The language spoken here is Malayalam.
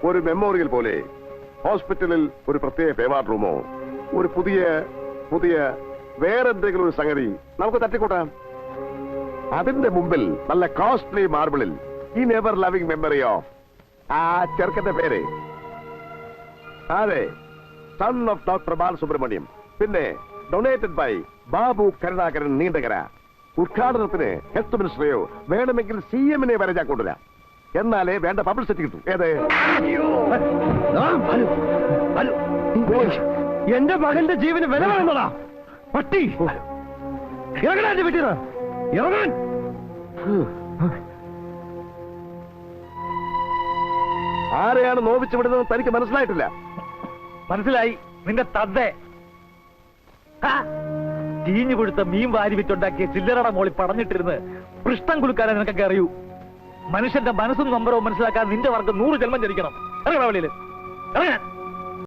ഒരു മെമ്മോറിയൽ പോലെ ഹോസ്പിറ്റലിൽ ഒരു പ്രത്യേക പേവാർഡ് റൂമോ ഒരു പുതിയ വേറെന്തെങ്കിലും ഒരു സംഗതി നമുക്ക് തട്ടിക്കൂട്ടാം. അതിന്റെ മുമ്പിൽ നല്ല കോസ്റ്റ്ലി മാർബിളിൽ ഈ നെവർ ലവിംഗ് മെമ്മറി ഓഫ് ആ ചെറുക്കന്റെ പേര്, അതെ, സൺ ഓഫ് ഡോക്ടർ ബാലസുബ്രഹ്മണ്യം, പിന്നെ ഡൊണേറ്റഡ് ബൈ ബാബു കരുണാകരൻ നീണ്ടകര. ഉദ്ഘാടനത്തിന് ഹെൽത്ത് മിനിസ്റ്ററെയോ വേണമെങ്കിൽ CM വരെ ഞാൻ കൊണ്ടുവരാം. എന്നാലേ വേണ്ട പബ്ലിസിറ്റി കിട്ടും. ഏത് എന്റെ മകന്റെ ജീവന് വില വേണമെന്നതാ പട്ടി. ഇറങ്ങാൻ പറ്റിയത് ഇറങ്ങാൻ. ആരെയാണ് നോവിച്ചു വിടുന്നത് തനിക്ക് മനസ്സിലായിട്ടില്ല. മനസ്സിലായി, നിന്റെ തദ്ദേ. ചീഞ്ഞു കൊടുത്ത മീൻ വാരി വിറ്റുണ്ടാക്കിയ ചില്ലറയുടെ മോളിൽ പടഞ്ഞിട്ടിരുന്ന് പൃഷ്ഠം കുലുക്കാനേ നിനക്കൊക്കെ അറിയൂ. മനുഷ്യന്റെ മനസ്സും നമ്പരവും മനസ്സിലാക്കാൻ നിന്റെ വർഗം 100 ജന്മം ജനിക്കണം. ഇറങ്ങണ വെളിയിൽ ഇറങ്ങാൻ.